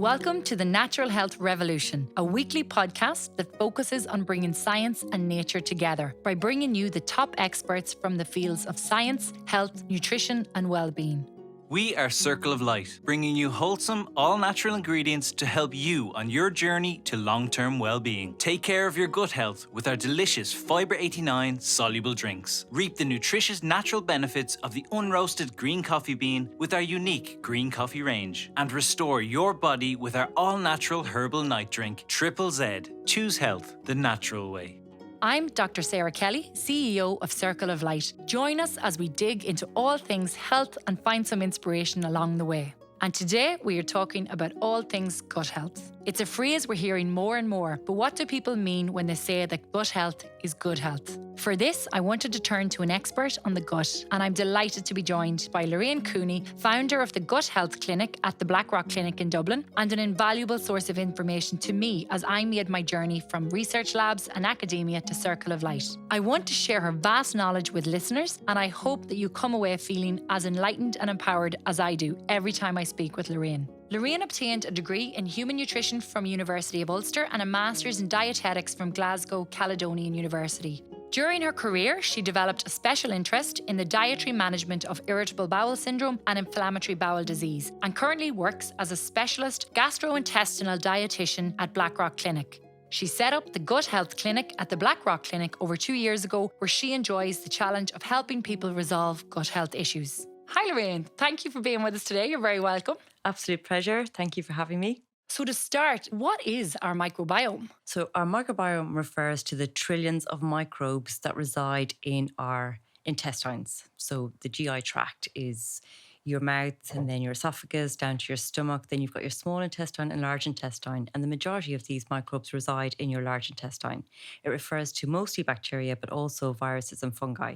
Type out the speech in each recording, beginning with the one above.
Welcome to the Natural Health Revolution, a weekly podcast that focuses on bringing science and nature together by bringing you the top experts from the fields of science, health, nutrition, and well-being. We are Circle of Light, bringing you wholesome, all-natural ingredients to help you on your journey to long-term well-being. Take care of your gut health with our delicious Fibre 89 soluble drinks. Reap the nutritious natural benefits of the unroasted green coffee bean with our unique green coffee range. And restore your body with our all-natural herbal night drink, Triple Z. Choose health the natural way. I'm Dr. Sarah Kelly, CEO of Circle of Light. Join us as we dig into all things health and find some inspiration along the way. And today we are talking about all things gut health. It's a phrase we're hearing more and more, but what do people mean when they say that gut health is good health? For this, I wanted to turn to an expert on the gut, and I'm delighted to be joined by Lorraine Cooney, founder of the Gut Health Clinic at the Blackrock Clinic in Dublin, and an invaluable source of information to me as I made my journey from research labs and academia to Circle of Light. I want to share her vast knowledge with listeners, and I hope that you come away feeling as enlightened and empowered as I do every time I speak with Lorraine. Lorraine obtained a degree in human nutrition from University of Ulster and a master's in dietetics from Glasgow Caledonian University. During her career, she developed a special interest in the dietary management of irritable bowel syndrome and inflammatory bowel disease, and currently works as a specialist gastrointestinal dietitian at Blackrock Clinic. She set up the Gut Health Clinic at the Blackrock Clinic over 2 years ago, where she enjoys the challenge of helping people resolve gut health issues. Hi Lorraine, thank you for being with us today. You're very welcome. Absolute pleasure. Thank you for having me. So to start, what is our microbiome? So our microbiome refers to the trillions of microbes that reside in our intestines. So the GI tract is your mouth and then your esophagus down to your stomach. Then you've got your small intestine and large intestine. And the majority of these microbes reside in your large intestine. It refers to mostly bacteria, but also viruses and fungi.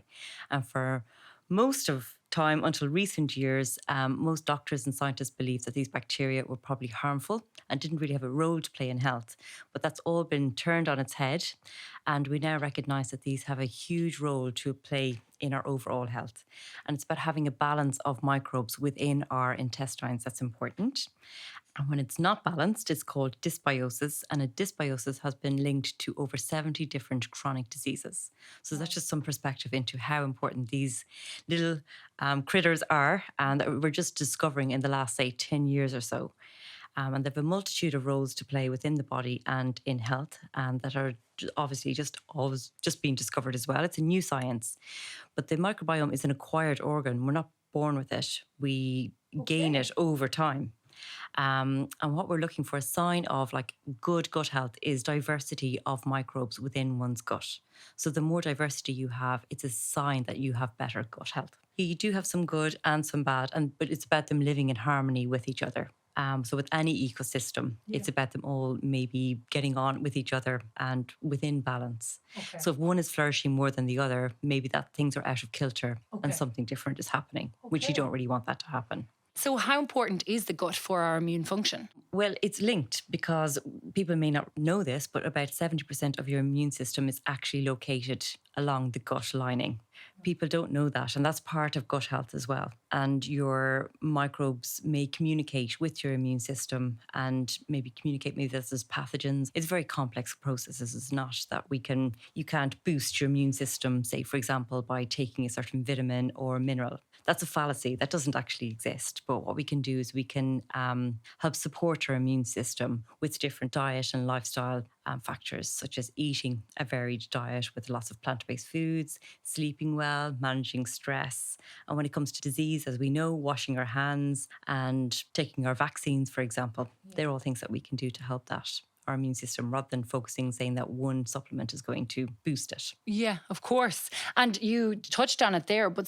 And for most of time until recent years, most doctors and scientists believed that these bacteria were probably harmful and didn't really have a role to play in health. But that's all been turned on its head. And we now recognise that these have a huge role to play in our overall health. And it's about having a balance of microbes within our intestines that's important. And when it's not balanced, it's called dysbiosis. And a dysbiosis has been linked to over 70 different chronic diseases. So that's just some perspective into how important these little critters are, and that we're just discovering in the last, say, 10 years or so. And they have a multitude of roles to play within the body and in health, and that are obviously always being discovered as well. It's a new science. But the microbiome is an acquired organ. We're not born with it. We gain it over time. And what we're looking for, a sign of like good gut health, is diversity of microbes within one's gut. So the more diversity you have, it's a sign that you have better gut health. You do have some good and some bad, but it's about them living in harmony with each other. So with any ecosystem, it's about them all maybe getting on with each other and within balance. Okay. So if one is flourishing more than the other, maybe that things are out of kilter and something different is happening, which you don't really want that to happen. So how important is the gut for our immune function? Well, it's linked, because people may not know this, but about 70% of your immune system is actually located along the gut lining. People don't know that, and that's part of gut health as well. And your microbes may communicate with your immune system and maybe communicate maybe this as pathogens. It's very complex processes. It's not that you can't boost your immune system, say, for example, by taking a certain vitamin or mineral. That's a fallacy. That doesn't actually exist. But what we can do is we can help support our immune system with different diet and lifestyle factors, such as eating a varied diet with lots of plant-based foods, sleeping well, managing stress. And when it comes to disease, as we know, washing our hands and taking our vaccines, for example, they're all things that we can do to help that. Our immune system, rather than saying that one supplement is going to boost it. Yeah, of course. And you touched on it there, but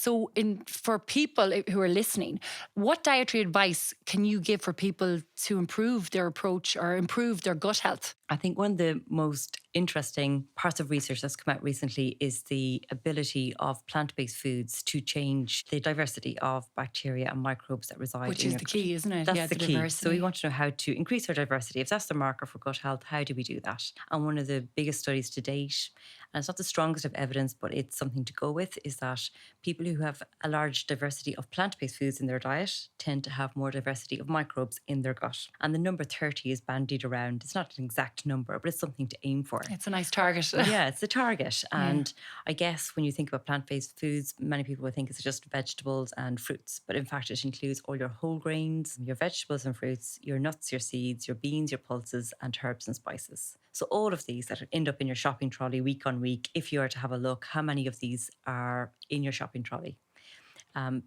for people who are listening, what dietary advice can you give for people to improve their approach or improve their gut health? I think one of the most interesting parts of research that's come out recently is the ability of plant-based foods to change the diversity of bacteria and microbes that reside in your gut. Which is the key, isn't it? That's the key. Diversity. So we want to know how to increase our diversity. If that's the marker for gut health, how do we do that? And one of the biggest studies to date and it's not the strongest of evidence, but it's something to go with, is that people who have a large diversity of plant-based foods in their diet tend to have more diversity of microbes in their gut. And the number 30 is bandied around. It's not an exact number, but it's something to aim for. It's a nice target. Yeah, it's the target. And I guess when you think about plant-based foods, many people would think it's just vegetables and fruits. But in fact, it includes all your whole grains, your vegetables and fruits, your nuts, your seeds, your beans, your pulses, and herbs and spices. So all of these that end up in your shopping trolley week on week, if you are to have a look, how many of these are in your shopping trolley?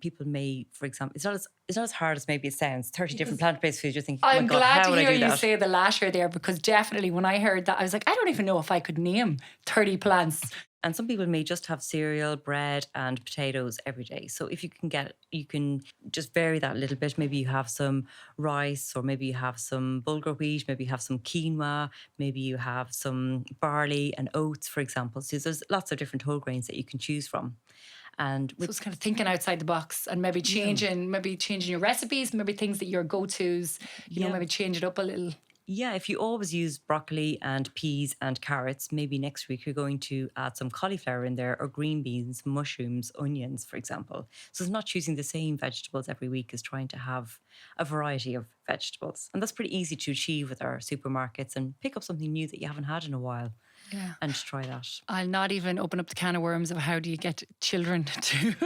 People may, for example, it's not as hard as maybe it sounds. 30 different plant-based foods. You're thinking, oh I'm my God, glad how to would hear I do you that? say the latter there, because definitely when I heard that, I was like, I don't even know if I could name 30 plants. And some people may just have cereal, bread, and potatoes every day. So if you can just vary that a little bit. Maybe you have some rice, or maybe you have some bulgur wheat, maybe you have some quinoa, maybe you have some barley and oats, for example. So there's lots of different whole grains that you can choose from. And So it's kind of thinking outside the box and maybe changing your recipes, maybe things that your go-tos, you know, maybe change it up a little. yeah, if you always use broccoli and peas and carrots, maybe next week you're going to add some cauliflower in there, or green beans, mushrooms, onions, for example. So it's not choosing the same vegetables every week, is trying to have a variety of vegetables. And that's pretty easy to achieve with our supermarkets, and pick up something new that you haven't had in a while. Yeah. And try that. I'll not even open up the can of worms of how do you get children to.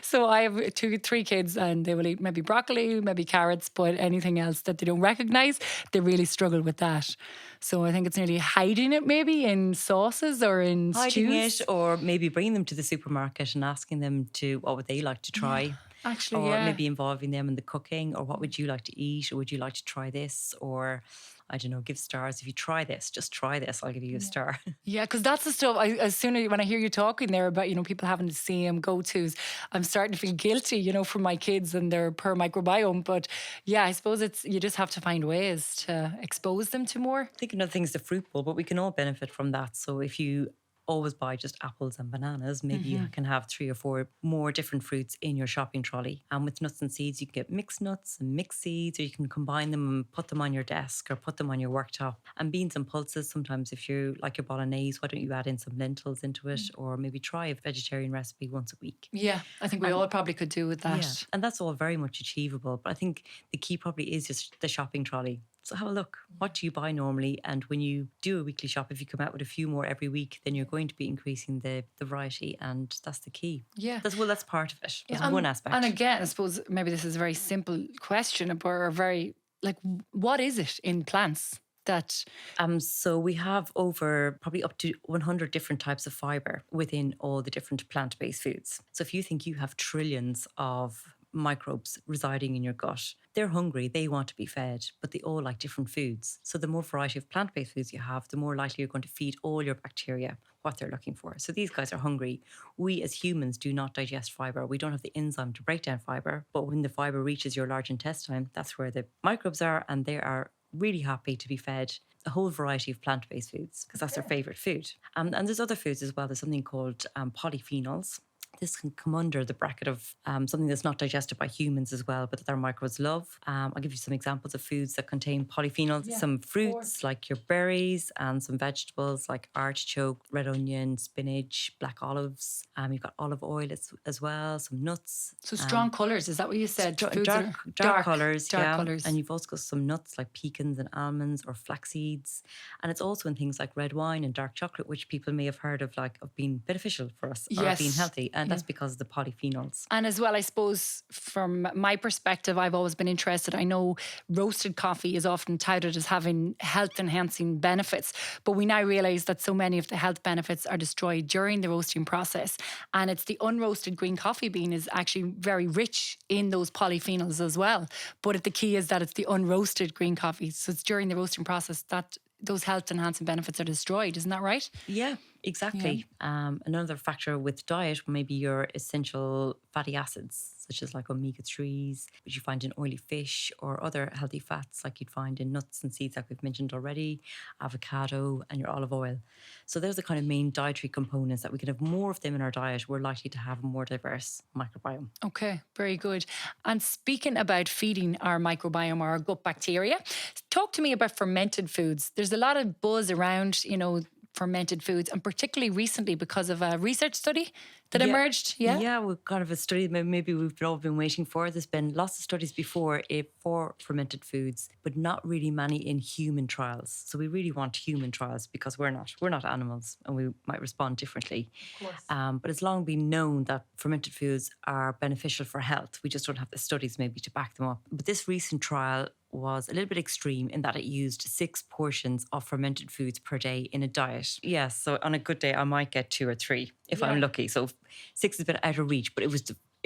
So I have 3 kids, and they will eat maybe broccoli, maybe carrots, but anything else that they don't recognise, they really struggle with that. So I think it's nearly hiding it maybe in sauces or in stews. Or maybe bringing them to the supermarket and asking them what would they like to try. Actually, or maybe involving them in the cooking, or what would you like to eat, or would you like to try this, or I don't know, give stars. If you try this, just try this, I'll give you a star. Yeah, because that's the stuff. When I hear you talking there about, you know, people having the same go-tos, I'm starting to feel guilty, you know, for my kids and their per microbiome. But yeah, I suppose you just have to find ways to expose them to more. I think another thing is the fruit bowl, but we can all benefit from that. So if you always buy just apples and bananas, maybe you can have 3 or 4 more different fruits in your shopping trolley. And with nuts and seeds, you can get mixed nuts and mixed seeds, or you can combine them and put them on your desk or put them on your worktop. And beans and pulses, sometimes if you like your bolognese, why don't you add in some lentils into it, or maybe try a vegetarian recipe once a week. Yeah, I think we all probably could do with that. Yeah, and that's all very much achievable. But I think the key probably is just the shopping trolley. So have a look. What do you buy normally? And when you do a weekly shop, if you come out with a few more every week, then you're going to be increasing the variety, and that's the key. Yeah. That's part of it. That's one aspect. And again, I suppose maybe this is a very simple question, or what is it in plants that... So we have over probably up to 100 different types of fibre within all the different plant-based foods. So if you think you have trillions of microbes residing in your gut, they're hungry, they want to be fed, but they all like different foods. So the more variety of plant-based foods you have, the more likely you're going to feed all your bacteria what they're looking for. So these guys are hungry. We as humans do not digest fibre. We don't have the enzyme to break down fibre, but when the fibre reaches your large intestine, that's where the microbes are, and they are really happy to be fed a whole variety of plant-based foods, because that's their favourite food. And there's other foods as well. There's something called polyphenols. This can come under the bracket of something that's not digested by humans as well, but that our microbes love. I'll give you some examples of foods that contain polyphenols. Yeah, some fruits like your berries, and some vegetables like artichoke, red onion, spinach, black olives. You've got olive oil as well, some nuts. So strong colours, is that what you said? Dark colours, Dark colours. And you've also got some nuts like pecans and almonds or flax seeds. And it's also in things like red wine and dark chocolate, which people may have heard of being beneficial for us, or being healthy. And that's because of the polyphenols. And as well, I suppose from my perspective, I've always been interested. I know roasted coffee is often touted as having health enhancing benefits, but we now realise that so many of the health benefits are destroyed during the roasting process. And it's the unroasted green coffee bean is actually very rich in those polyphenols as well. But the key is that it's the unroasted green coffee. So it's during the roasting process that those health enhancing benefits are destroyed. Isn't that right? Yeah. Exactly. Yeah. Another factor with diet, maybe your essential fatty acids, such as like omega-3s, which you find in oily fish, or other healthy fats like you'd find in nuts and seeds, like we've mentioned already, avocado, and your olive oil. So those are the kind of main dietary components that we can have more of them in our diet. We're likely to have a more diverse microbiome. Okay, very good. And speaking about feeding our microbiome, our gut bacteria, talk to me about fermented foods. There's a lot of buzz around, you know, fermented foods, and particularly recently because of a research study that emerged. Yeah, we've kind of a study that maybe we've all been waiting for. There's been lots of studies before for fermented foods, but not really many in human trials. So we really want human trials because we're not animals and we might respond differently. Of course. But it's long been known that fermented foods are beneficial for health. We just don't have the studies maybe to back them up. But this recent trial was a little bit extreme in that it used 6 portions of fermented foods per day in a diet. Yes, so on a good day, I might get 2 or 3 if I'm lucky. So 6 is a bit out of reach, but it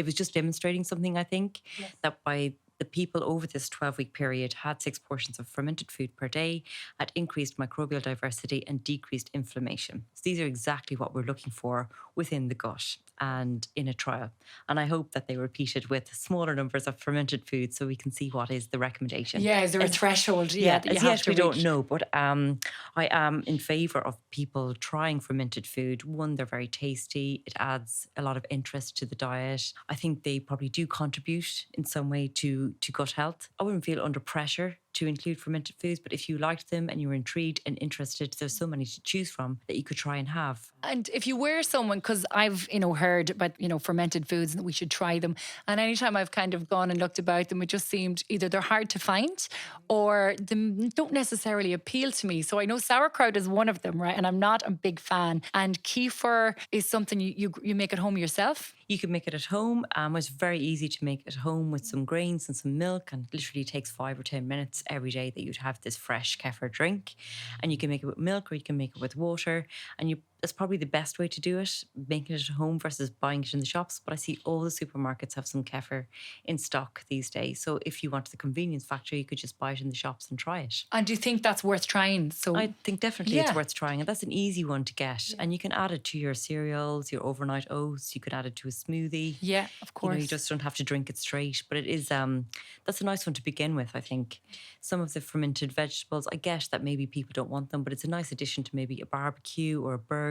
was just demonstrating something, I think, that by the people over this 12-week period had 6 portions of fermented food per day, had increased microbial diversity and decreased inflammation. So these are exactly what we're looking for within the gut and in a trial. And I hope that they repeat it with smaller numbers of fermented foods so we can see what is the recommendation. Yeah, is there a threshold? That you have to we reach? don't know, but I am in favour of people trying fermented food. One, they're very tasty. It adds a lot of interest to the diet. I think they probably do contribute in some way to gut health. I wouldn't feel under pressure to include fermented foods, but if you liked them and you were intrigued and interested, there's so many to choose from that you could try and have. And if you were someone, because I've heard about fermented foods and that we should try them, and anytime I've kind of gone and looked about them, it just seemed either they're hard to find or they don't necessarily appeal to me. So I know sauerkraut is one of them, right? And I'm not a big fan. And kefir is something you make at home yourself. You can make it at home. It's very easy to make at home with some grains and some milk, and literally takes 5 or 10 minutes every day that you'd have this fresh kefir drink. And you can make it with milk or you can make it with water. And that's probably the best way to do it, making it at home versus buying it in the shops. But I see all the supermarkets have some kefir in stock these days. So if you want the convenience factor, you could just buy it in the shops and try it. And do you think that's worth trying? So I think definitely it's worth trying. And that's an easy one to get. Yeah. And you can add it to your cereals, your overnight oats. You could add it to a smoothie. Yeah, of course. You just don't have to drink it straight. But it is, that's a nice one to begin with, I think. Some of the fermented vegetables, I get that maybe people don't want them, but it's a nice addition to maybe a barbecue or a burger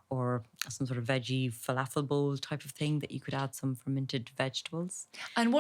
or some sort of veggie falafel bowl type of thing that you could add some fermented vegetables. And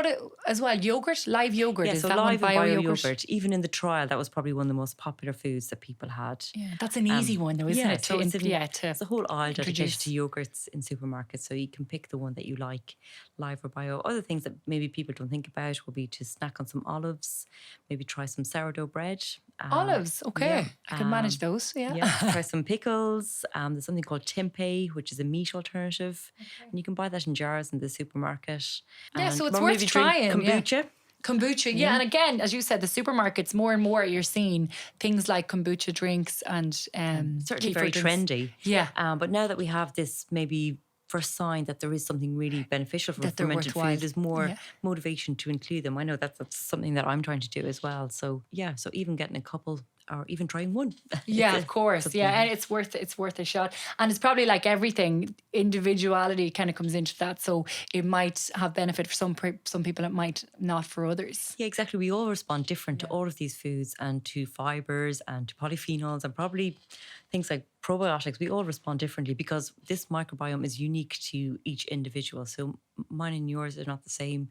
as well, yogurt, live yogurt. Yeah, is so that live one bio yogurt? yogurt. Even in the trial, that was probably one of the most popular foods that people had. Yeah, that's an easy one though, isn't it? So it's a whole aisle introduce. dedicated to yogurts in supermarkets, so you can pick the one that you like, live or bio. Other things that maybe people don't think about will be to snack on some olives, maybe try some sourdough bread. Olives, okay. I can manage those, try some pickles. There's something called tempeh, which is a meat alternative. Okay. And you can buy that in jars in the supermarket. Yeah, so it's worth trying. Kombucha. Yeah. Kombucha, yeah. And again, as you said, the supermarkets, more and more you're seeing things like kombucha drinks and certainly very drinks. trendy. Yeah. But now that we have this maybe first sign that there is something really beneficial for fermented foods, there's more motivation to include them. I know that's something that I'm trying to do as well. So so even getting a couple or even trying one. Yeah, of course. Yeah, and it's worth a shot. And it's probably like everything, individuality kind of comes into that. So it might have benefit for some people, it might not for others. Yeah, exactly. We all respond different to all of these foods and to fibres and to polyphenols and probably things like probiotics. We all respond differently because this microbiome is unique to each individual. So mine and yours are not the same.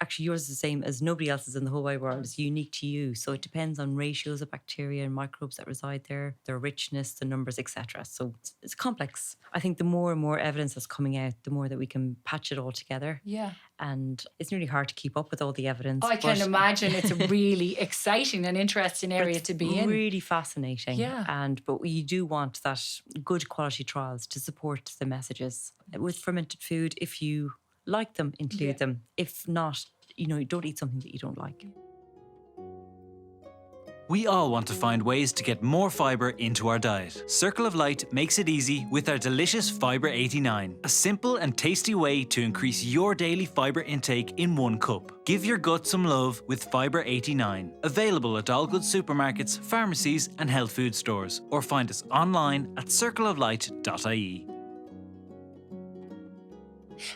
Actually, yours is the same as nobody else's in the whole wide world. It's unique to you. So it depends on ratios of bacteria and microbes that reside there, their richness, the numbers, etc. So it's complex. I think the more and more evidence that's coming out, the more that we can patch it all together. Yeah. And it's really hard to keep up with all the evidence. I can imagine it's a really exciting and interesting area to be in. Really fascinating. Yeah. But you do want that good quality trials to support the messages. With fermented food, if you like them, include them. If not, don't eat something that you don't like. We all want to find ways to get more fibre into our diet. Circle of Light makes it easy with our delicious Fibre 89, a simple and tasty way to increase your daily fibre intake in 1 cup. Give your gut some love with Fibre 89, available at all good supermarkets, pharmacies and health food stores, or find us online at circleoflight.ie.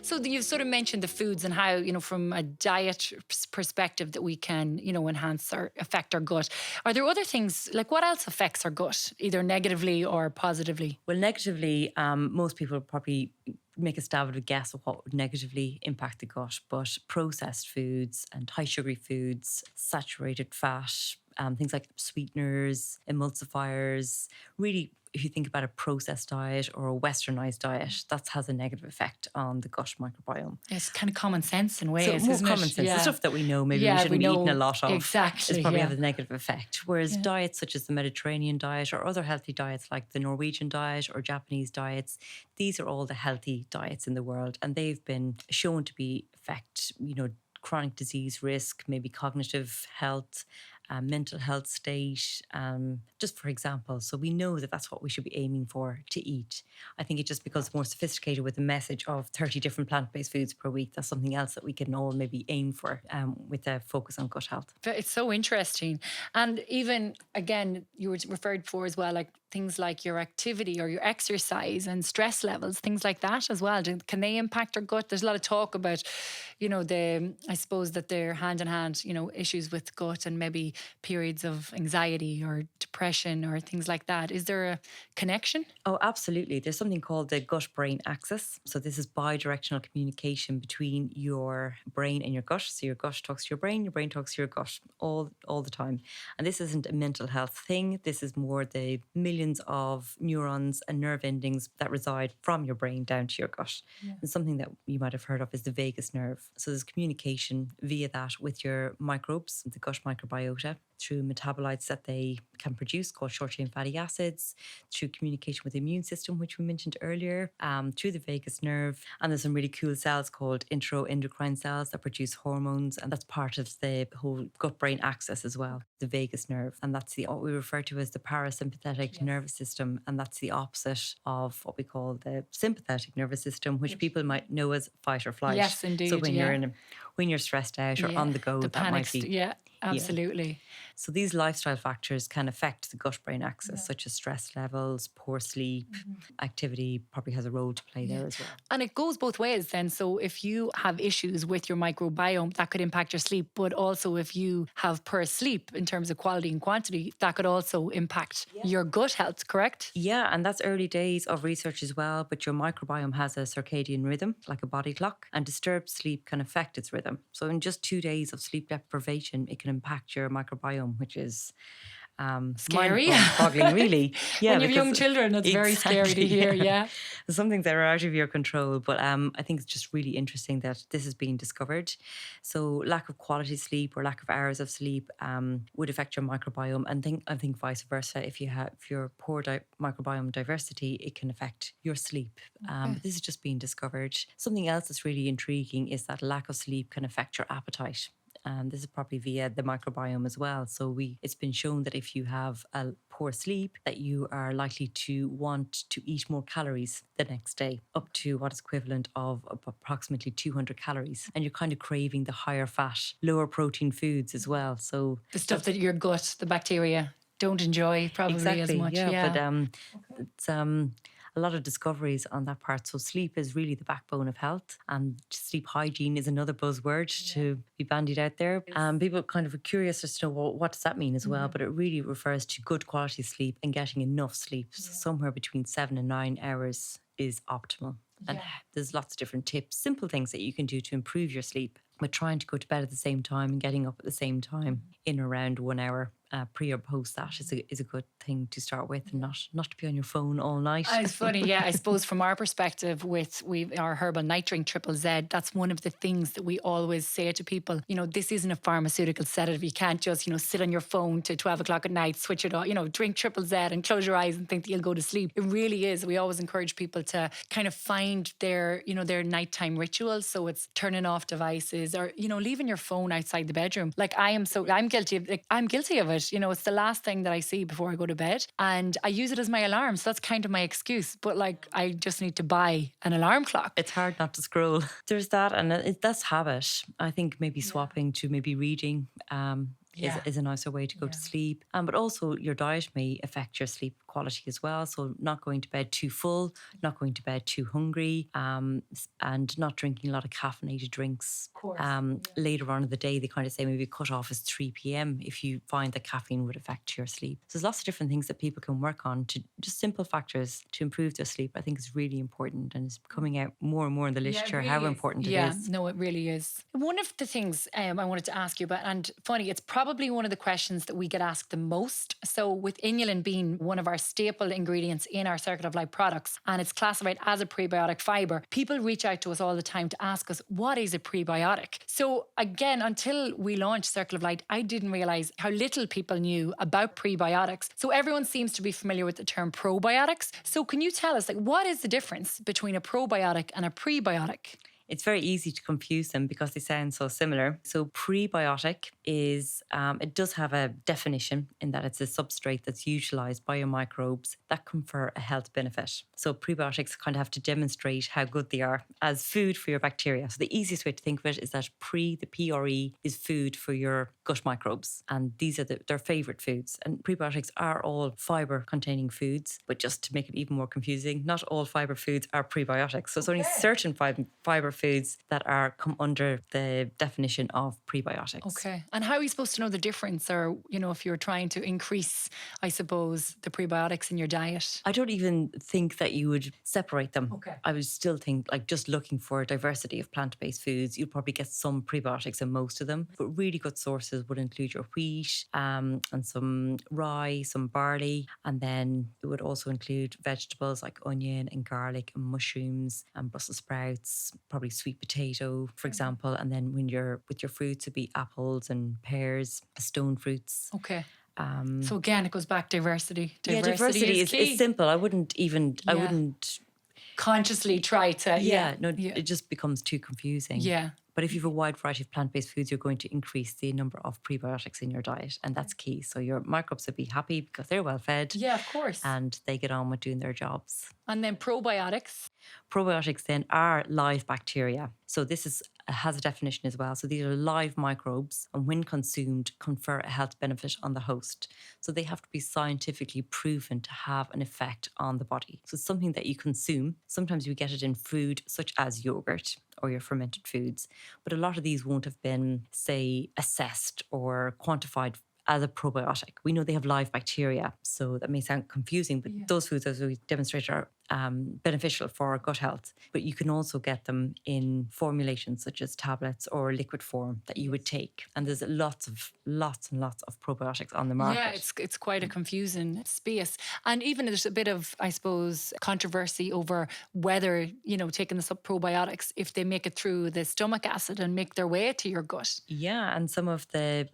So you've sort of mentioned the foods and how, from a diet perspective that we can, enhance or affect our gut. Are there other things, like what else affects our gut, either negatively or positively? Well, negatively, most people probably make a stab at a guess of what would negatively impact the gut, but processed foods and high sugary foods, saturated fat, things like sweeteners, emulsifiers, really if you think about a processed diet or a westernized diet, that has a negative effect on the gut microbiome. It's kind of common sense in ways, So more isn't common it? sense, the stuff that we know maybe we shouldn't be eating a lot of, exactly, is probably have a negative effect. Whereas diets such as the Mediterranean diet or other healthy diets like the Norwegian diet or Japanese diets, these are all the healthy diets in the world, and they've been shown to be affect, chronic disease risk, maybe cognitive health, mental health state, just for example. So we know that that's what we should be aiming for to eat. I think it just becomes more sophisticated with the message of 30 different plant-based foods per week. That's something else that we can all maybe aim for with a focus on gut health. It's so interesting. And even, again, you were referred before as well, like things like your activity or your exercise and stress levels, things like that as well. Can they impact our gut? There's a lot of talk about, I suppose that they're hand in hand, issues with gut and maybe periods of anxiety or depression or things like that. Is there a connection? Oh, absolutely. There's something called the gut-brain axis. So this is bi-directional communication between your brain and your gut. So your gut talks to your brain talks to your gut all the time. And this isn't a mental health thing. This is more the millions of neurons and nerve endings that reside from your brain down to your gut. Yeah. And something that you might have heard of is the vagus nerve. So there's communication via that with your microbes, the gut microbiota, through metabolites that they can produce called short-chain fatty acids, through communication with the immune system, which we mentioned earlier, through the vagus nerve. And there's some really cool cells called enteroendocrine cells that produce hormones, and that's part of the whole gut-brain axis as well, the vagus nerve. And that's what we refer to as the parasympathetic nervous system, and that's the opposite of what we call the sympathetic nervous system, which people might know as fight or flight. Yes, indeed. So when you're stressed out or on the go, the that might be... Yeah, absolutely. Yeah. So these lifestyle factors can affect the gut-brain axis, such as stress levels, poor sleep, activity probably has a role to play there as well. And it goes both ways then. So if you have issues with your microbiome, that could impact your sleep. But also if you have poor sleep in terms of quality and quantity, that could also impact your gut health, correct? Yeah, and that's early days of research as well. But your microbiome has a circadian rhythm, like a body clock, and disturbed sleep can affect its rhythm. So in just 2 days of sleep deprivation, it can impact your microbiome, which is scary, mind-boggling, really. Yeah, when you have young children, it's very scary to hear. Yeah, some things that are out of your control, but I think it's just really interesting that this is being discovered. So lack of quality sleep or lack of hours of sleep would affect your microbiome, and I think vice versa. If you're poor microbiome diversity, it can affect your sleep. But this is just being discovered. Something else that's really intriguing is that lack of sleep can affect your appetite. And this is probably via the microbiome as well. So it's been shown that if you have a poor sleep, that you are likely to want to eat more calories the next day, up to what is equivalent of approximately 200 calories. And you're kind of craving the higher fat, lower protein foods as well. So the stuff that your gut, the bacteria, don't enjoy probably as much. Yeah. But it's a lot of discoveries on that part. So sleep is really the backbone of health, and sleep hygiene is another buzzword to be bandied out there. People kind of are curious as to know, well, what does that mean as well? But it really refers to good quality sleep and getting enough sleep. So somewhere between 7 and 9 hours is optimal. And there's lots of different tips, simple things that you can do to improve your sleep. But trying to go to bed at the same time and getting up at the same time in around 1 hour pre or post that is a good thing to start with, and not to be on your phone all night. It's funny, I suppose from our perspective with our herbal night drink Triple Z, that's one of the things that we always say to people. This isn't a pharmaceutical sedative. You can't just sit on your phone to 12 o'clock at night, switch it off, drink Triple Z and close your eyes and think that you'll go to sleep. It really is. We always encourage people to kind of find their their nighttime rituals. So it's turning off devices or leaving your phone outside the bedroom. Like I'm guilty of it. It's the last thing that I see before I go to bed, and I use it as my alarm. So that's kind of my excuse. But I just need to buy an alarm clock. It's hard not to scroll. There's that, and that's habit. I think maybe swapping to maybe reading is a nicer way to go to sleep. But also your diet may affect your sleep quality as well. So not going to bed too full, not going to bed too hungry, and not drinking a lot of caffeinated drinks. Of course. Later on in the day, they kind of say maybe cut off is 3 p.m. if you find that caffeine would affect your sleep. So there's lots of different things that people can work on, to just simple factors to improve their sleep. I think is really important, and it's coming out more and more in the literature how important it is. Yeah, no, it really is. One of the things I wanted to ask you about, and funny, it's probably one of the questions that we get asked the most. So with inulin being one of our staple ingredients in our Circle of Life products, and it's classified as a prebiotic fibre. People reach out to us all the time to ask us, what is a prebiotic? So again, until we launched Circle of Life, I didn't realise how little people knew about prebiotics. So everyone seems to be familiar with the term probiotics. So can you tell us, like, what is the difference between a probiotic and a prebiotic? It's very easy to confuse them because they sound so similar. So prebiotic is, it does have a definition in that it's a substrate that's utilised by your microbes that confer a health benefit. So prebiotics kind of have to demonstrate how good they are as food for your bacteria. So the easiest way to think of it is that the PRE, is food for your gut microbes. And these are their favourite foods. And prebiotics are all fibre-containing foods. But just to make it even more confusing, not all fibre foods are prebiotics. So it's only certain fibre foods that come under the definition of prebiotics. Okay. And how are you supposed to know the difference? Or, if you're trying to increase, I suppose, the prebiotics in your diet? I don't even think that you would separate them. Okay. I would still think, like, just looking for a diversity of plant-based foods, you'd probably get some prebiotics in most of them. But really good sources would include your wheat and some rye, some barley. And then it would also include vegetables like onion and garlic and mushrooms and Brussels sprouts, probably sweet potato, for example. And then with your fruits, it'd be apples and pears, stone fruits. Okay. So again, it goes back diversity. Diversity is simple. I wouldn't consciously try to. It just becomes too confusing. Yeah. But if you have a wide variety of plant-based foods, you're going to increase the number of prebiotics in your diet. And that's key. So your microbes will be happy because they're well fed. Yeah, of course. And they get on with doing their jobs. And then probiotics. Probiotics then are live bacteria. So this has a definition as well. So these are live microbes, and when consumed, confer a health benefit on the host. So they have to be scientifically proven to have an effect on the body. So it's something that you consume. Sometimes you get it in food, such as yogurt or your fermented foods. But a lot of these won't have been, say, assessed or quantified as a probiotic. We know they have live bacteria, so that may sound confusing, but those foods, as we demonstrated, are beneficial for our gut health. But you can also get them in formulations such as tablets or liquid form that you would take. And there's lots and lots of probiotics on the market. Yeah, it's quite a confusing space. And even there's a bit of, I suppose, controversy over whether, taking the probiotics, if they make it through the stomach acid and make their way to your gut. Yeah, and some of the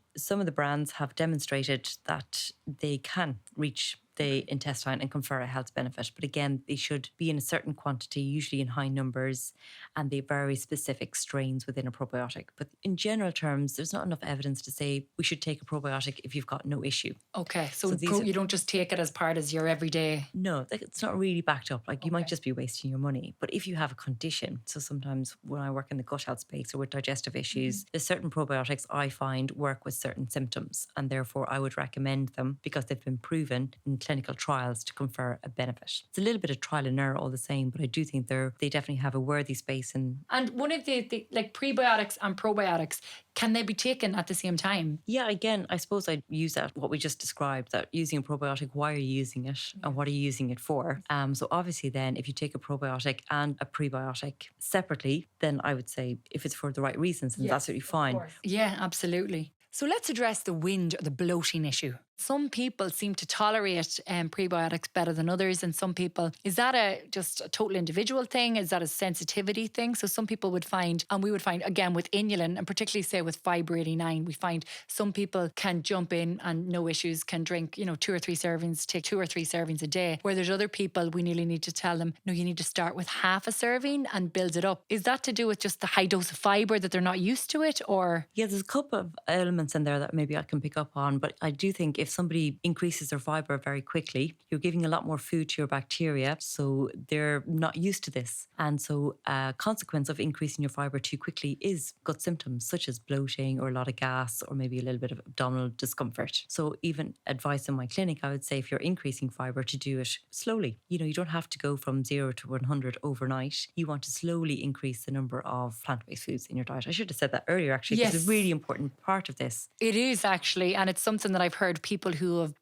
brands have demonstrated that they can reach the intestine and confer a health benefit. But again, they should be in a certain quantity, usually in high numbers, and they vary specific strains within a probiotic. But in general terms, there's not enough evidence to say we should take a probiotic if you've got no issue. Okay, so you don't just take it as part of your everyday... No, it's not really backed up. Like, you might just be wasting your money. But if you have a condition, so sometimes when I work in the gut health space or with digestive issues, there's certain probiotics I find work with certain symptoms, and therefore I would recommend them because they've been proven in clinical trials to confer a benefit. It's a little bit of trial and error all the same, but I do think they definitely have a worthy space. And one of the like prebiotics and probiotics, can they be taken at the same time? Yeah, again, I suppose I'd use that, what we just described, that using a probiotic, why are you using it and what are you using it for? So obviously then, if you take a probiotic and a prebiotic separately, then I would say if it's for the right reasons, then that's absolutely fine. Yeah, absolutely. So let's address the whinge or the bloating issue. Some people seem to tolerate prebiotics better than others, and some people, is that just a total individual thing? Is that a sensitivity thing? So some people would find, and we would find again with inulin, and particularly say with fibre 89, we find some people can jump in and no issues, can drink 2 or 3 servings, take 2 or 3 servings a day, where there's other people we nearly need to tell them, no, you need to start with half a serving and build it up. Is that to do with just the high dose of fibre, that they're not used to it, or? Yeah, there's a couple of elements in there that maybe I can pick up on, but I do think if somebody increases their fibre very quickly, you're giving a lot more food to your bacteria, so they're not used to this. And so a consequence of increasing your fibre too quickly is gut symptoms such as bloating or a lot of gas or maybe a little bit of abdominal discomfort. So even advice in my clinic, I would say if you're increasing fibre, to do it slowly. You don't have to go from 0 to 100 overnight. You want to slowly increase the number of plant-based foods in your diet. I should have said that earlier, actually, because it's a really important part of this. It is actually, and it's something that I've heard people who have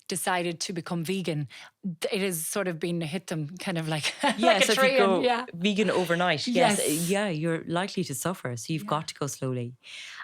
decided to become vegan, it has sort of been hit them kind of like, Yeah, like a so if train. you go vegan overnight, Yes. yeah, you're likely to suffer. So you've got to go slowly.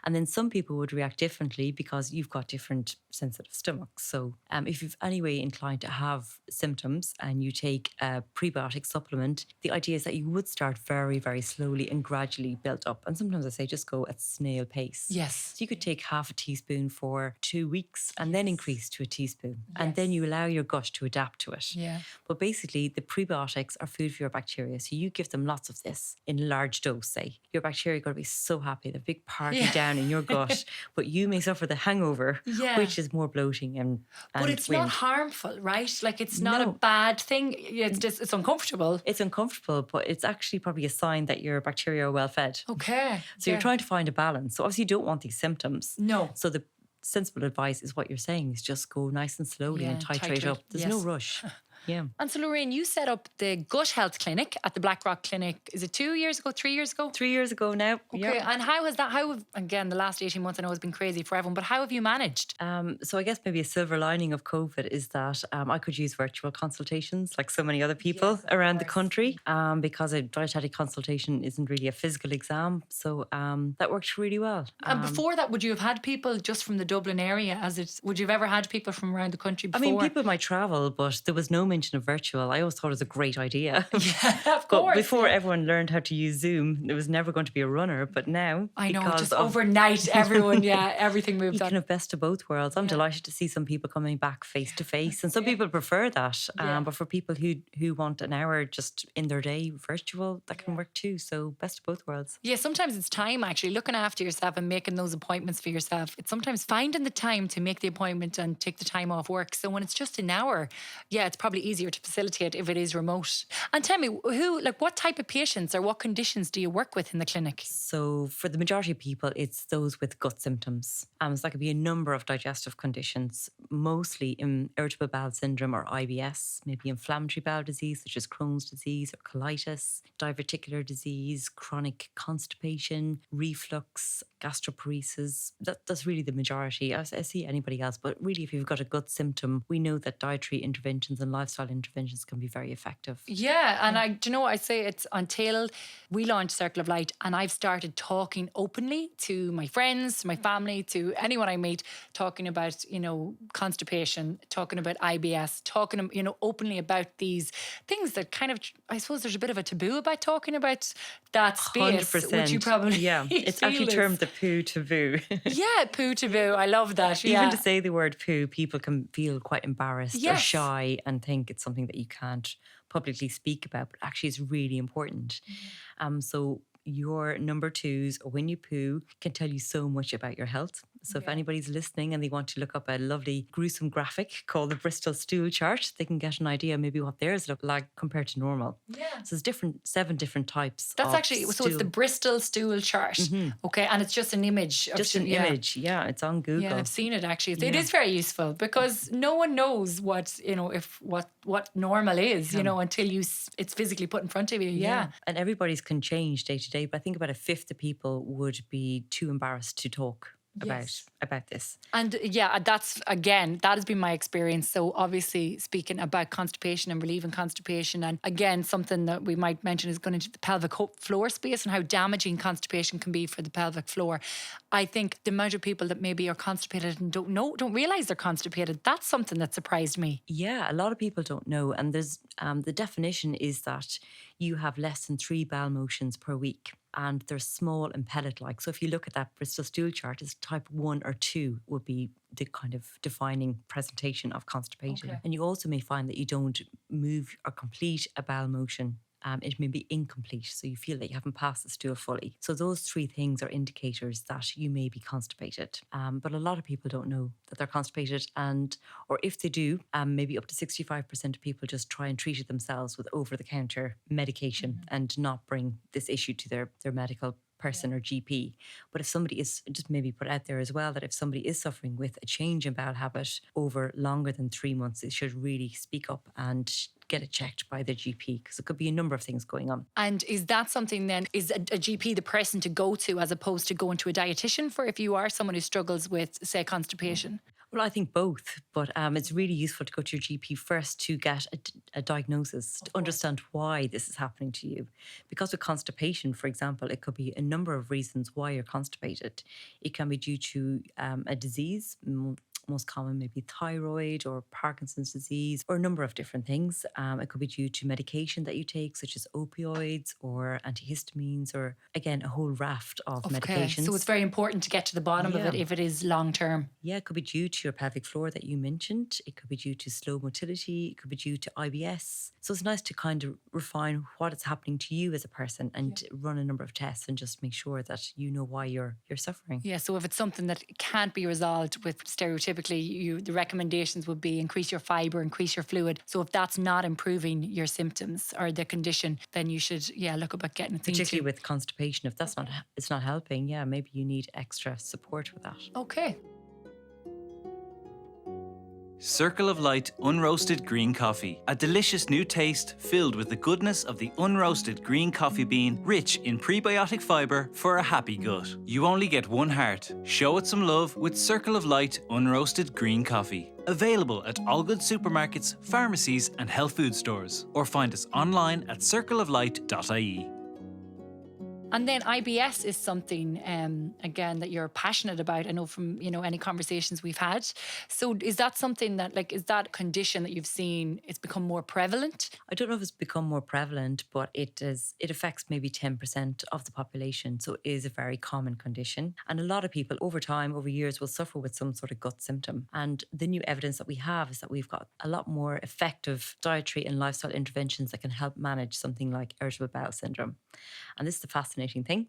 And then some people would react differently because you've got different sensitive stomachs. So if you've anyway inclined to have symptoms and you take a prebiotic supplement, the idea is that you would start very, very slowly and gradually build up. And sometimes I say just go at snail pace. Yes. So you could take half a teaspoon for 2 weeks and then increase to a teaspoon. And then you allow your gut to adapt to it. Yeah. But basically, the prebiotics are food for your bacteria. So you give them lots of this in large dose, say. Your bacteria are going to be so happy. The big party down in your gut. But you may suffer the hangover, which is more bloating and But it's wind. not harmful, right? Like it's not a bad thing. It's just, it's uncomfortable. It's uncomfortable, but it's actually probably a sign that your bacteria are well fed. Okay. So you're trying to find a balance. So obviously you don't want these symptoms. No. So the sensible advice is what you're saying is just go nice and slowly and titrate up. There's no rush. Yeah. And so, Lorraine, you set up the Gut Health Clinic at the Blackrock Clinic. Is it 2 years ago, 3 years ago? 3 years ago now. Okay. And how has that, again, the last 18 months I know has been crazy for everyone, but how have you managed? So I guess maybe a silver lining of COVID is that I could use virtual consultations like so many other people around the country because a dietetic consultation isn't really a physical exam. So that worked really well. And before that, would you have had people just from the Dublin area? Would you have ever had people from around the country before? I mean, people might travel, but there was no mention of virtual. I always thought it was a great idea. Yeah, of course. But before everyone learned how to use Zoom, there was never going to be a runner. But now, I know, just overnight, everyone, everything moved you on. can have best of both worlds. I'm delighted to see some people coming back face to face, and some people prefer that. But for people who want an hour just in their day virtual, that can work too. So best of both worlds. Yeah, sometimes it's time actually looking after yourself and making those appointments for yourself. It's sometimes finding the time to make the appointment and take the time off work. So when it's just an hour, it's probably easier to facilitate if it is remote. And tell me, what type of patients or what conditions do you work with in the clinic? So for the majority of people, it's those with gut symptoms. So that could be a number of digestive conditions, mostly irritable bowel syndrome or IBS, maybe inflammatory bowel disease such as Crohn's disease or colitis, diverticular disease, chronic constipation, reflux, gastroparesis. That's really the majority. I see anybody else, but really if you've got a gut symptom, we know that dietary interventions and lifestyle interventions can be very effective. Yeah, and I say it's until we launched Circle of Light and I've started talking openly to my friends, my family, to anyone I meet, talking about, constipation, talking about IBS, talking, openly about these things that kind of, I suppose there's a bit of a taboo about talking about that space. 100%. Which you probably it's actually termed the poo taboo. Yeah, poo taboo. I love that. Even to say the word poo, people can feel quite embarrassed or shy and think it's something that you can't publicly speak about, but actually it's really important. So your number twos, or when you poo, can tell you so much about your health. So if anybody's listening and they want to look up a lovely gruesome graphic called the Bristol stool chart, they can get an idea maybe what theirs look like compared to normal. Yeah. So there's 7 different types. That's actually, so it's the Bristol stool chart. Okay, and it's just an image. Just an image, it's on Google. Yeah, I've seen it actually. It is very useful because no one knows what normal is, until it's physically put in front of you. Yeah. And everybody's can change day to day, but I think about a fifth of people would be too embarrassed to talk about this. And that has been my experience. So obviously speaking about constipation and relieving constipation, and again, something that we might mention is going into the pelvic floor space and how damaging constipation can be for the pelvic floor. I think the amount of people that maybe are constipated and don't realise they're constipated, that's something that surprised me. Yeah, a lot of people don't know. And there's the definition is that you have less than 3 bowel motions per week. And they're small and pellet-like. So if you look at that Bristol stool chart, it's type 1 or 2 would be the kind of defining presentation of constipation. Okay. And you also may find that you don't move or complete a bowel motion. It may be incomplete, so you feel that you haven't passed the stool fully. So those 3 things are indicators that you may be constipated. But a lot of people don't know that they're constipated, or if they do, maybe up to 65% of people just try and treat it themselves with over-the-counter medication and not bring this issue to their medical person or GP. But if somebody is, just maybe put out there as well, that if somebody is suffering with a change in bowel habit over longer than 3 months, they should really speak up and get it checked by their GP, because it could be a number of things going on. And is that something then, is a GP the person to go to as opposed to going to a dietitian for if you are someone who struggles with, say, constipation? Well, I think both, but it's really useful to go to your GP first to get a diagnosis, to understand why this is happening to you. Because with constipation, for example, it could be a number of reasons why you're constipated. It can be due to a disease, most common maybe thyroid or Parkinson's disease, or a number of different things. It could be due to medication that you take, such as opioids or antihistamines, or again, a whole raft of medications. So it's very important to get to the bottom of it if it is long term. Yeah, it could be due to your pelvic floor that you mentioned. It could be due to slow motility. It could be due to IBS. So it's nice to kind of refine what is happening to you as a person and run a number of tests and just make sure that you know why you're suffering. Yeah, so if it's something that can't be resolved with stereotypically, the recommendations would be increase your fibre, increase your fluid. So if that's not improving your symptoms or the condition, then you should, look about getting it. Particularly with constipation, if that's it's not helping, maybe you need extra support with that. Okay. Circle of Light Unroasted Green Coffee. A delicious new taste filled with the goodness of the unroasted green coffee bean, rich in prebiotic fibre for a happy gut. You only get one heart. Show it some love with Circle of Light Unroasted Green Coffee. Available at all good supermarkets, pharmacies and health food stores. Or find us online at circleoflight.ie. And then IBS is something, again, that you're passionate about. I know from, any conversations we've had. So is that something that, is that a condition that you've seen, it's become more prevalent? I don't know if it's become more prevalent, but it affects maybe 10% of the population. So it is a very common condition. And a lot of people over time, over years, will suffer with some sort of gut symptom. And the new evidence that we have is that we've got a lot more effective dietary and lifestyle interventions that can help manage something like irritable bowel syndrome. And this is the fascinating thing,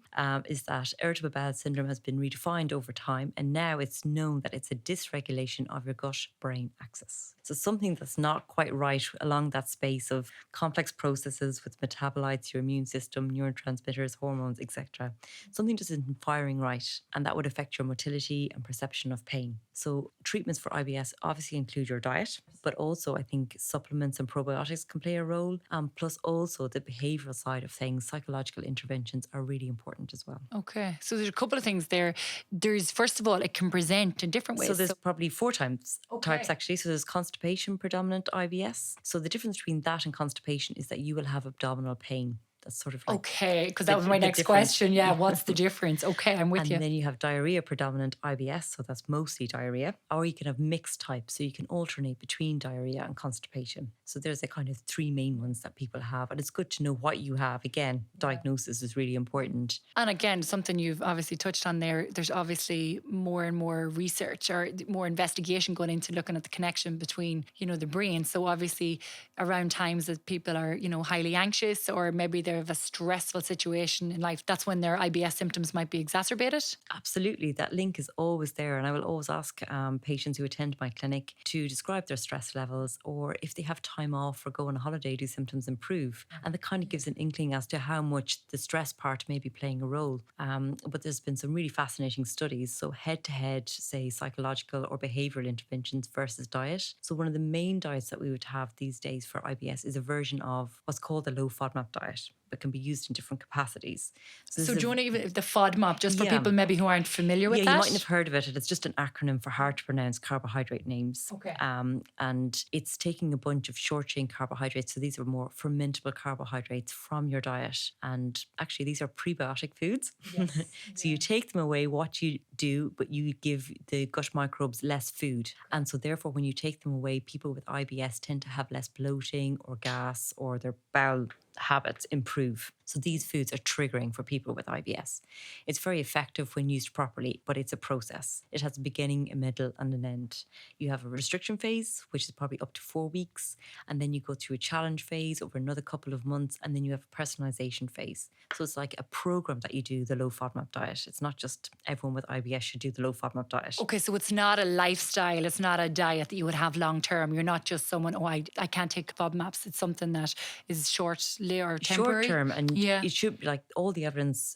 is that irritable bowel syndrome has been redefined over time, and now it's known that it's a dysregulation of your gut-brain axis. So something that's not quite right along that space of complex processes with metabolites, your immune system, neurotransmitters, hormones, etc. Something just isn't firing right, and that would affect your motility and perception of pain. So treatments for IBS obviously include your diet, but also I think supplements and probiotics can play a role, plus also the behavioural side of things. Psychological interventions are really important as well. Okay, so there's a couple of things there. There's, first of all, it can present in different ways. So there's probably 4 types actually. So there's constipation, predominant IBS. So the difference between that and constipation is that you will have abdominal pain. That's sort of like... Okay, because that was my next question. Yeah, what's the difference? Okay, I'm with you. And then you have diarrhea predominant IBS, so that's mostly diarrhea. Or you can have mixed types, so you can alternate between diarrhea and constipation. So there's the kind of 3 main ones that people have. And it's good to know what you have. Again, diagnosis is really important. And again, something you've obviously touched on there, there's obviously more and more research or more investigation going into looking at the connection between, the brain. So obviously around times that people are, highly anxious, or maybe they have a stressful situation in life, that's when their IBS symptoms might be exacerbated? Absolutely. That link is always there. And I will always ask patients who attend my clinic to describe their stress levels, or if they have time off or go on a holiday, do symptoms improve? And that kind of gives an inkling as to how much the stress part may be playing a role. But there's been some really fascinating studies. So head-to-head, say, psychological or behavioural interventions versus diet. So one of the main diets that we would have these days for IBS is a version of what's called the low FODMAP diet, but can be used in different capacities. So do you want to even the FODMAP, just for people maybe who aren't familiar with that? Yeah, you mightn't have heard of it. It's just an acronym for hard to pronounce carbohydrate names. Okay. And it's taking a bunch of short-chain carbohydrates. So these are more fermentable carbohydrates from your diet. And actually, these are prebiotic foods. Yes. So you take them away, what you do, but you give the gut microbes less food. And so therefore, when you take them away, people with IBS tend to have less bloating or gas, or their bowel habits improve. So these foods are triggering for people with IBS. It's very effective when used properly, but it's a process. It has a beginning, a middle, and an end. You have a restriction phase, which is probably up to 4 weeks, and then you go through a challenge phase over another couple of months, and then you have a personalization phase. So it's like a program that you do, the low FODMAP diet. It's not just everyone with IBS should do the low FODMAP diet. Okay, so it's not a lifestyle, it's not a diet that you would have long term. You're not just someone, I can't take FODMAPs. It's something that is short or temporary. Short term, and it should be like all the evidence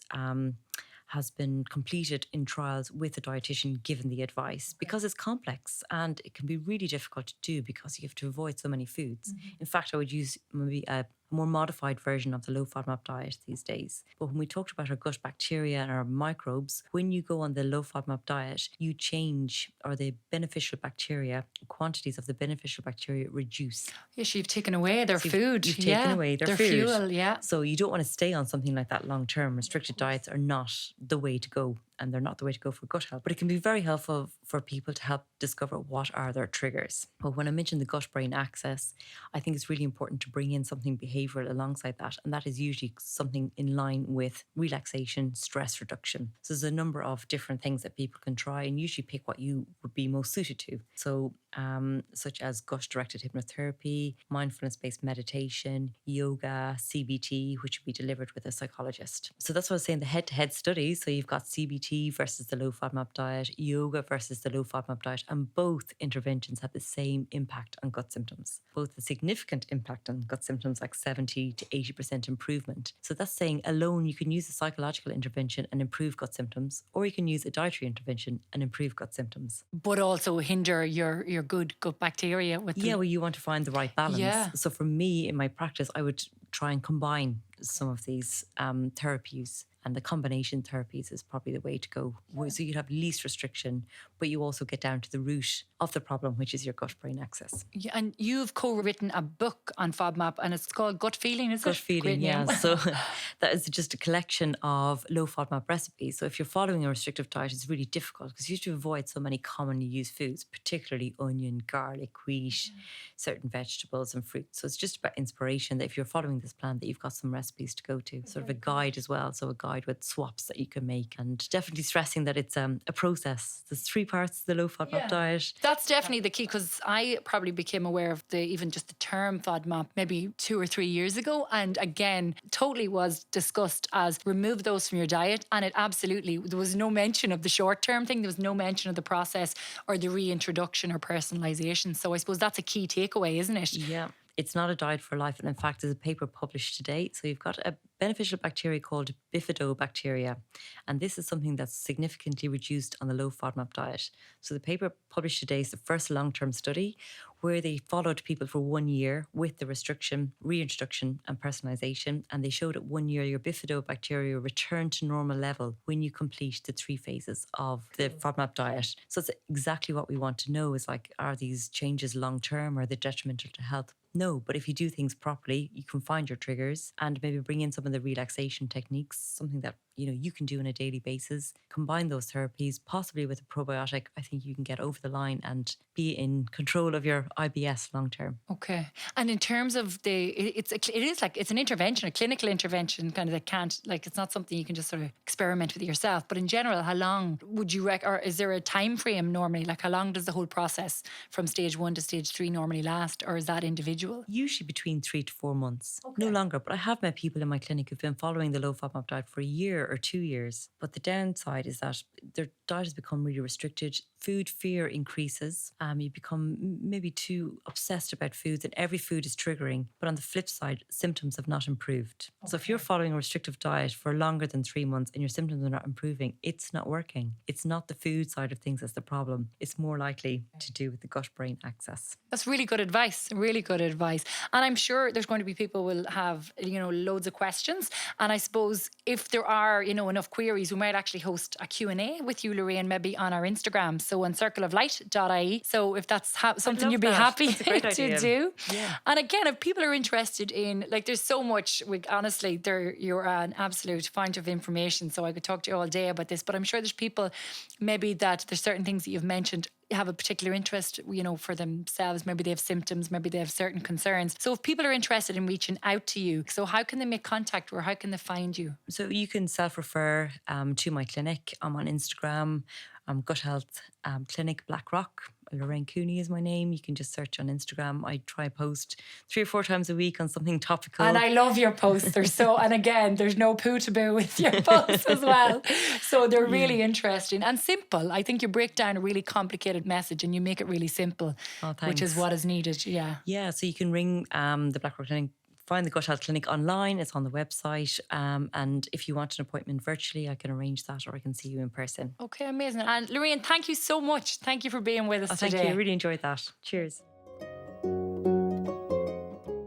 has been completed in trials with a dietitian given the advice, because it's complex and it can be really difficult to do because you have to avoid so many foods. Mm-hmm. In fact, I would use maybe a a more modified version of the low FODMAP diet these days. But when we talked about our gut bacteria and our microbes, when you go on the low FODMAP diet, you change, or the beneficial bacteria, quantities of the beneficial bacteria reduce. Yes, you've taken away their food. You've taken away their food. Fuel, yeah. So you don't want to stay on something like that long term. Restricted diets are not the way to go, and they're not the way to go for gut health. But it can be very helpful for people to help discover what are their triggers. But when I mentioned the gut-brain axis, I think it's really important to bring in something behavioural alongside that, and that is usually something in line with relaxation, stress reduction. So there's a number of different things that people can try, and usually pick what you would be most suited to. So such as gut-directed hypnotherapy, mindfulness-based meditation, yoga, CBT, which would be delivered with a psychologist. So that's what I was saying, the head-to-head studies. So you've got CBT versus the low FODMAP diet, yoga versus the low FODMAP diet, and both interventions have the same impact on gut symptoms. Both a significant impact on gut symptoms, like 70 to 80% improvement. So that's saying alone you can use a psychological intervention and improve gut symptoms, or you can use a dietary intervention and improve gut symptoms. But also hinder your good gut bacteria with well, you want to find the right balance. Yeah. So for me, in my practice, I would try and combine some of these therapies. And the combination therapies is probably the way to go. So you'd have least restriction, but you also get down to the root of the problem, which is your gut-brain axis. Yeah, and you've co-written a book on FODMAP, and it's called Gut Feeling, is it? Gut Feeling, yeah. So that is just a collection of low FODMAP recipes. So if you're following a restrictive diet, it's really difficult because you have to avoid so many commonly used foods, particularly onion, garlic, wheat, certain vegetables and fruits. So it's just about inspiration that if you're following this plan, that you've got some recipes to go to. Sort of a guide as well. So a guide with swaps that you can make, and definitely stressing that it's a process. There's 3 parts to the low FODMAP diet. That's definitely the key, because I probably became aware of even just the term FODMAP maybe 2 or 3 years ago, and again totally was discussed as remove those from your diet, and it absolutely, there was no mention of the short term thing, there was no mention of the process or the reintroduction or personalisation. So I suppose that's a key takeaway, isn't it? Yeah. It's not a diet for life. And in fact, there's a paper published today. So you've got a beneficial bacteria called bifidobacteria. And this is something that's significantly reduced on the low FODMAP diet. So the paper published today is the first long-term study where they followed people for 1 year with the restriction, reintroduction and personalisation. And they showed at 1 year your bifidobacteria returned to normal level when you complete the 3 phases of the FODMAP diet. So it's exactly what we want to know is like, are these changes long-term or are they detrimental to health? No, but if you do things properly, you can find your triggers and maybe bring in some of the relaxation techniques, something that you can do on a daily basis. Combine those therapies, possibly with a probiotic. I think you can get over the line and be in control of your IBS long term. Okay. And in terms of it's an intervention, a clinical intervention, kind of that can't, like, it's not something you can just sort of experiment with yourself. But in general, how long would you or is there a time frame normally? Like, how long does the whole process from stage 1 to stage 3 normally last, or is that individual? Usually between 3 to 4 months, no longer. But I have met people in my clinic who've been following the low FODMAP diet for a year or 2 years. But the downside is that their diet has become really restricted. Food fear increases. You become maybe too obsessed about foods, and every food is triggering. But on the flip side, symptoms have not improved. Okay. So if you're following a restrictive diet for longer than 3 months and your symptoms are not improving, it's not working. It's not the food side of things that's the problem. It's more likely to do with the gut-brain axis. That's really good advice. Really good advice. And I'm sure there's going to be people will have, loads of questions. And I suppose if there are, enough queries, we might actually host a Q&A with you, Lorraine, maybe on our Instagram. So on circleoflight.ie. So if that's something you'd be happy to do. Yeah. And again, if people are interested in, like, there's so much, honestly, you're an absolute fount of information. So I could talk to you all day about this, but I'm sure there's people maybe that there's certain things that you've mentioned have a particular interest, for themselves. Maybe they have symptoms, maybe they have certain concerns. So if people are interested in reaching out to you, so how can they make contact, or how can they find you? So you can self-refer to my clinic. I'm on Instagram. Gut Health Clinic Blackrock. Lorraine Cooney is my name. You can just search on Instagram. I try post 3 or 4 times a week on something topical. And I love your posts. They're so, and again, there's no poo taboo with your posts as well. So they're really interesting and simple. I think you break down a really complicated message and you make it really simple, which is what is needed. Yeah. Yeah. So you can ring the Blackrock Clinic. Find the Gut Health Clinic online. It's on the website. And if you want an appointment virtually, I can arrange that, or I can see you in person. Okay, amazing. And Lorraine, thank you so much. Thank you for being with us today. Thank you. I really enjoyed that. Cheers.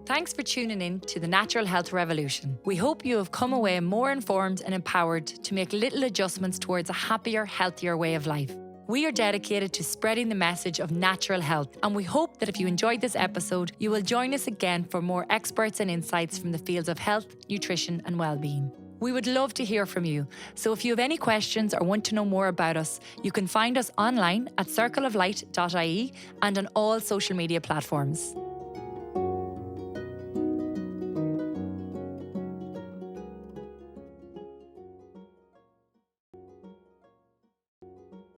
Thanks for tuning in to the Natural Health Revolution. We hope you have come away more informed and empowered to make little adjustments towards a happier, healthier way of life. We are dedicated to spreading the message of natural health, and we hope that if you enjoyed this episode, you will join us again for more experts and insights from the fields of health, nutrition, and well-being. We would love to hear from you, so if you have any questions or want to know more about us, you can find us online at circleoflight.ie and on all social media platforms.